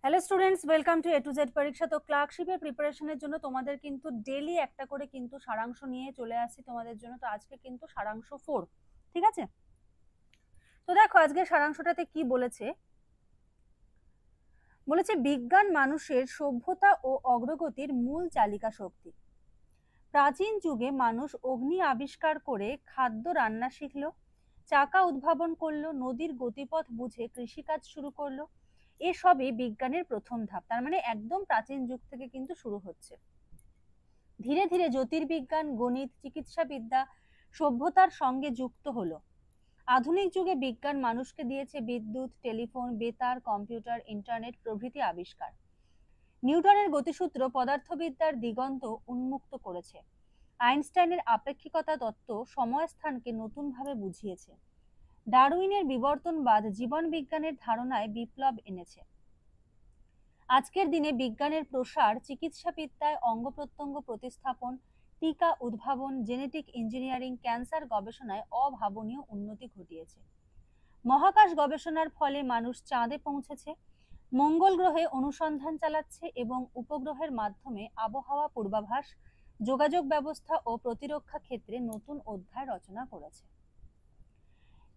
Hello students, welcome to A to Z পরীক্ষা। তো ক্লার্কশিপের প্রিপারেশনের জন্য তোমাদের কিন্তু ডেলি একটা করে কিন্তু সারাংশ নিয়ে চলে আসছি তোমাদের জন্য। তো আজকে কিন্তু সারাংশ 4, ঠিক আছে? তো দেখো আজকে সারাংশটাতে কি বলেছে, বলেছে বিজ্ঞান মানুষের সভ্যতা ও অগ্রগতির মূল চালিকা শক্তি। প্রাচীন যুগে মানুষ অগ্নি আবিষ্কার করে খাদ্য রান্না শিখলো, চাকা উদ্ভাবন করলো, নদীর গতিপথ বুঝে কৃষিকাজ শুরু করলো। এসবই বিজ্ঞানের প্রথম ধাপ। তার মানে একদম প্রাচীন যুগ থেকে কিন্তু শুরু হচ্ছে। ধীরে ধীরে জ্যোতির্বিজ্ঞান, গণিত, চিকিৎসাবিদ্যা সভ্যতার সঙ্গে যুক্ত হলো। আধুনিক যুগে বিজ্ঞান মানুষকে দিয়েছে বিদ্যুৎ, টেলিফোন, বেতার, কম্পিউটার, ইন্টারনেট প্রভৃতি আবিষ্কার। নিউটনের গতিসূত্র পদার্থবিদ্যার দিগন্ত উন্মুক্ত করেছে। আইনস্টাইনের আপেক্ষিকতা তত্ত্ব সময়-স্থানকে নতুনভাবে বুঝিয়েছে। ডারউইনের বিবর্তনবাদ জীবন বিজ্ঞানের ধারণায় বিপ্লব এনেছে। আজকের দিনে বিজ্ঞানের প্রসার চিকিৎসাবিদ্যায় অঙ্গ-প্রত্যঙ্গ প্রতিস্থাপন, টিকা উদ্ভাবন, জেনেটিক ইঞ্জিনিয়ারিং, ক্যান্সার গবেষণায় অভাবনীয় উন্নতি ঘটিয়েছে। মহাকাশ গবেষণার ফলে মানুষ চাঁদে পৌঁছেছে, মঙ্গল গ্রহে অনুসন্ধান চালাচ্ছে এবং উপগ্রহের মাধ্যমে আবহাওয়া পূর্বাভাস, যোগাযোগ ব্যবস্থা ও প্রতিরক্ষা ক্ষেত্রে নতুন অধ্যায় রচনা করেছে।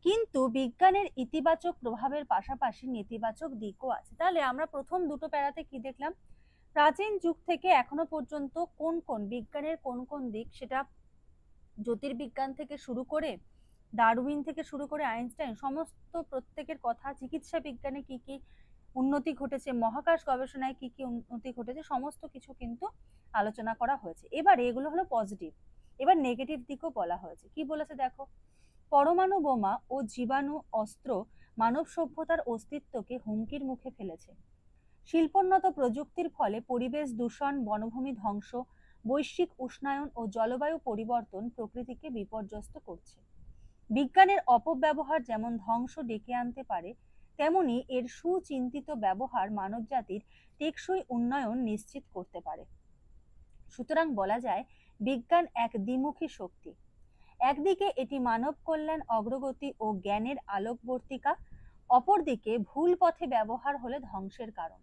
কিন্তু বিজ্ঞানের ইতিবাচক প্রভাবের পাশাপাশি নেতিবাচক দিকও আছে। তাহলে আমরা প্রথম দুটো প্যারাতে কি দেখলাম, প্রাচীন যুগ থেকে এখনো পর্যন্ত কোন কোন বিজ্ঞানের কোন কোন দিক, সেটা জ্যোতির্বিজ্ঞান থেকে শুরু করে, ডারউইন থেকে শুরু করে আইনস্টাইন, সমস্ত প্রত্যেকের কথা, চিকিৎসা বিজ্ঞানে কি কি উন্নতি ঘটেছে, মহাকাশ গবেষণায় কি কি উন্নতি ঘটেছে, সমস্ত কিছু কিন্তু আলোচনা করা হয়েছে। এবার এগুলো হলো পজিটিভ, এবার নেগেটিভ দিকও বলা হয়েছে। কি বলেছে দেখো, পরমাণু বোমা ও জীবাণু অস্ত্র মানব সভ্যতার অস্তিত্বকে হুমকির মুখে ফেলেছে। শিল্পোন্নত প্রযুক্তির ফলে পরিবেশ দূষণ, বনভূমি ধ্বংস, বৈশ্বিক উষ্ণায়ন ও জলবায়ু পরিবর্তন প্রকৃতিকে বিপর্যস্ত করছে। বিজ্ঞানের অপব্যবহার যেমন ধ্বংস ডেকে আনতে পারে, তেমনি এর সুচিন্তিত ব্যবহার মানবজাতির টেকসই উন্নয়ন নিশ্চিত করতে পারে। সুতরাং বলা যায় বিজ্ঞান এক দ্বিমুখী শক্তি। একদিকে এটি মানব কল্যাণ, অগ্রগতি ও জ্ঞানের আলোকবর্তিকা, অপরদিকে ভুল পথে ব্যবহার হলে ধ্বংসের কারণ।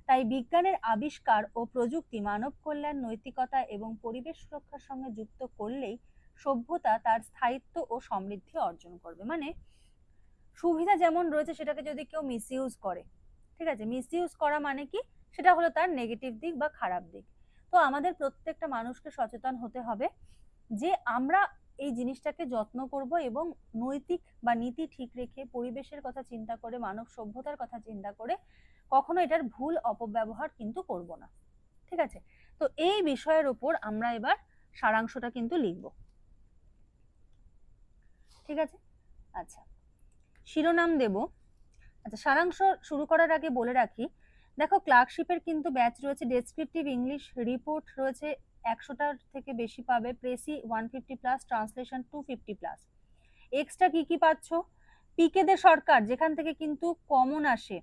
তাই বিজ্ঞানের আবিষ্কার ও প্রযুক্তি মানব কল্যাণ, নৈতিকতা এবং পরিবেশ সুরক্ষার সঙ্গে যুক্ত করলেই সভ্যতা তার স্থায়িত্ব ও সমৃদ্ধি অর্জন করবে। মানে সুবিধা যেমন রয়েছে সেটাকে যদি কেউ মিসইউজ করে, ঠিক আছে, মিসইউজ করা মানে কি, সেটা হলো তার নেগেটিভ দিক বা খারাপ দিক। তো আমাদের প্রত্যেকটা মানুষকে সচেতন হতে হবে যে আমরা এই জিনিসটাকে যত্ন করব এবং নৈতিক বা নীতি ঠিক রেখে, পরিবেশের কথা চিন্তা করে, মানব সভ্যতার কথা চিন্তা করে কখনো এটার ভুল অপব্যবহার কিন্তু করব না। ঠিক আছে, তো এই বিষয়ের উপর আমরা এবার সারাংশটা কিন্তু লিখব। ঠিক আছে, আচ্ছা শিরোনাম দেব। আচ্ছা, সারাংশ শুরু করার আগে বলে রাখি, দেখো ক্লার্কশিপের কিন্তু ব্যাচ রয়েছে, ডেসক্রিপটিভ ইংলিশ রিপোর্ট রয়েছে 100টার থেকে বেশি পাবে, precis 150 plus, translation 250 plus. Extra কি কি পাচ্ছ, পিকে দে সরকার, যেখান থেকে কিন্তু কমন আসে,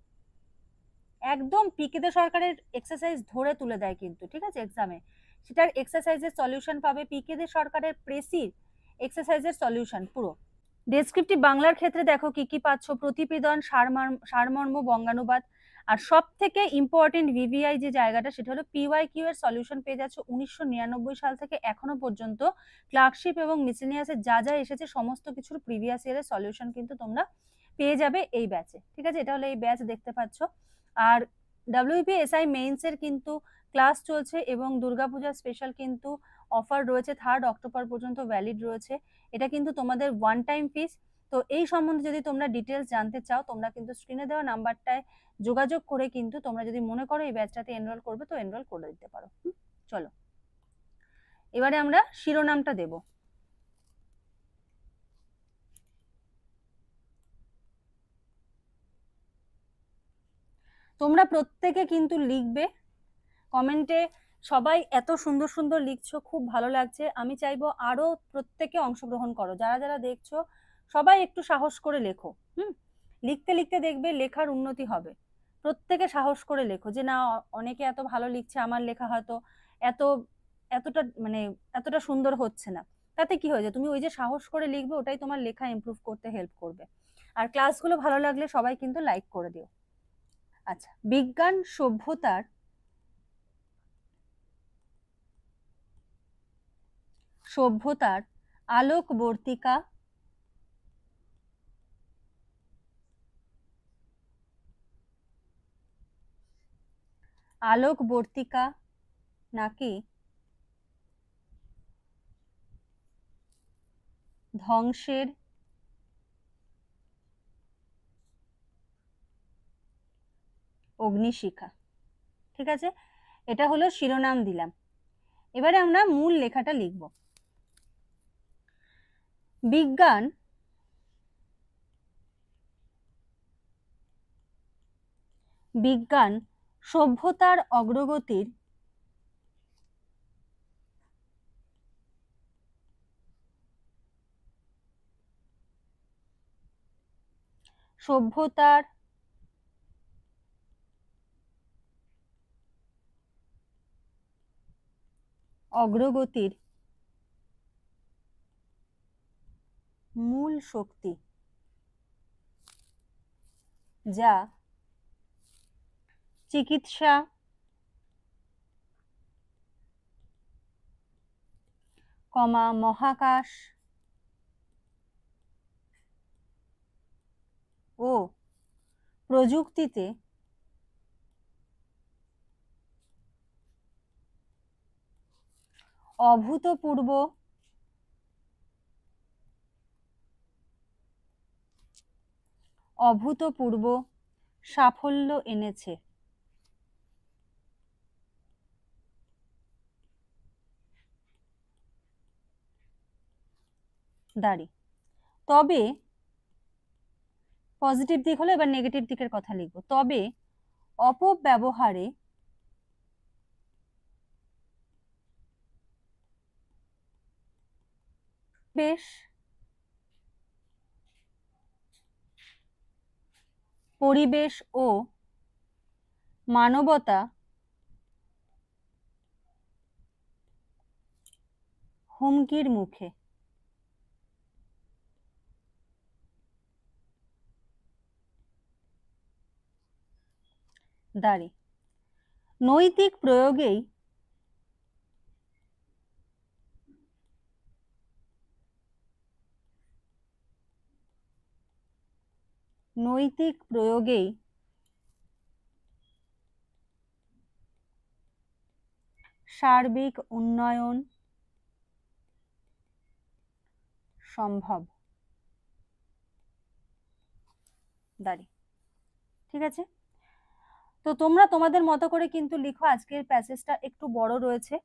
একদম পিকে দে সরকারের এক্সারসাইজ ধরে তুলে দেয় কিন্তু, ঠিক আছে, এক্সামে সেটার এক্সারসাইজের সলিউশন পাবে, পিকে দে সরকারের প্রেসির এক্সারসাইজের সলিউশন পুরো। ডেসক্রিপটিভ বাংলার ক্ষেত্রে দেখো কি কি পাচ্ছ, প্রতিবেদন, সারমর্ম, বঙ্গানুবাদ, আর সব থেকে ইম্পর্টেন্ট ভিভিআই যে জায়গাটা, সেটা হলো পিওয়াইকিউ এর সলিউশন পেয়ে যাচ্ছ 1999 সাল থেকে এখনো পর্যন্ত ক্লার্কশিপ এবং মিসেলিনিয়াসের যা যা এসেছে সমস্ত কিছুর প্রিভিয়াস ইয়ারের সলিউশন কিন্তু তোমরা পেয়ে যাবে এই ব্যাচে। ঠিক আছে, এটা হলো এই ব্যাচ দেখতে পাচ্ছ। আর ডাব্লিউবিপিএসআই মেইনস এর কিন্তু ক্লাস চলছে এবং দুর্গাপূজা স্পেশাল কিন্তু অফার রয়েছে, 3rd অক্টোবর পর্যন্ত ভ্যালিড রয়েছে। এটা কিন্তু তোমাদের ওয়ান টাইম ফিস। তো এই সম্বন্ধে যদি তোমরা ডিটেলস জানতে চাও, তোমরা কিন্তু স্ক্রিনে দেওয়া নাম্বারটায় যোগাযোগ করে কিন্তু তোমরা যদি মনে করো এই ব্যাচটাতে এনরোল করবে তো এনরোল করে দিতে পারো। চলো এবারে আমরা শিরোনামটা দেব। তোমরা প্রত্যেকে কিন্তু লিখবে কমেন্টে, সবাই এত সুন্দর সুন্দর লিখছো, খুব ভালো লাগছে। আমি চাইবো আরো প্রত্যেকে অংশগ্রহণ করো, যারা যারা দেখছো সবাই একটু সাহস করে লেখো। লিখতে লিখতে দেখবে লেখার উন্নতি হবে। প্রত্যেকে সাহস করে লেখো যে না, অনেকে এত ভালো লিখছে, আমার লেখা হয়তো এত এতটা মানে এতটা সুন্দর হচ্ছে না। তাতে কি হয়েছে, তুমি ওই যে সাহস করে লিখবে ওটাই তোমার লেখা ইমপ্রুভ করতে হেল্প করবে। আর ক্লাসগুলো ভালো লাগলে সবাই কিন্তু লাইক করে দিও। আচ্ছা, বিজ্ঞান সভ্যতার আলোকবর্তিকা নাকি ধ্বংসের অগ্নিশিখা? ঠিক আছে, এটা হলো শিরোনাম দিলাম। এবারে আমরা মূল লেখাটা লিখব। বিজ্ঞান সভ্যতার অগ্রগতির মূল শক্তি, যা চিকিৎসা, মহাকাশ ও প্রযুক্তিতে অভূতপূর্ব সাফল্য এনেছে। তবে পজিটিভ দিক হলো, এবার নেগেটিভ দিকের কথা লিখব। তবে অপব্যবহারে পরিবেশ ও মানবতা হুমকির মুখে। নৈতিক প্রয়োগেই সার্বিক উন্নয়ন সম্ভব। ঠিক আছে, তো তোমরা তোমাদের মতো করে কিন্তু লিখো। আজকের প্যাসেজটা একটু বড় রয়েছে,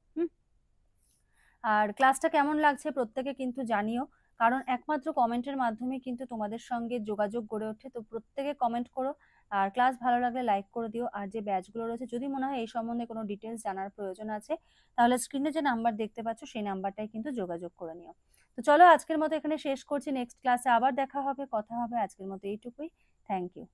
আর ক্লাসটা কেমন লাগছে প্রত্যেকে কিন্তু জানিও, কারণ একমাত্র কমেন্টের মাধ্যমে কিন্তু তোমাদের সঙ্গে যোগাযোগ গড়ে ওঠে। তো প্রত্যেকে কমেন্ট করো, আর ক্লাস ভালো লাগলে লাইক করে দিও। আর যে ব্যাচগুলো রয়েছে, যদি মনে হয় এই সম্বন্ধে কোনো ডিটেলস জানার প্রয়োজন আছে, তাহলে স্ক্রিনে যে নাম্বার দেখতে পাচ্ছ সেই নাম্বারটাই কিন্তু যোগাযোগ করে নিও। তো চলো আজকের মতো এখানে শেষ করছি, নেক্সট ক্লাসে আবার দেখা হবে, কথা হবে। আজকের মতো এইটুকুই। Thank you.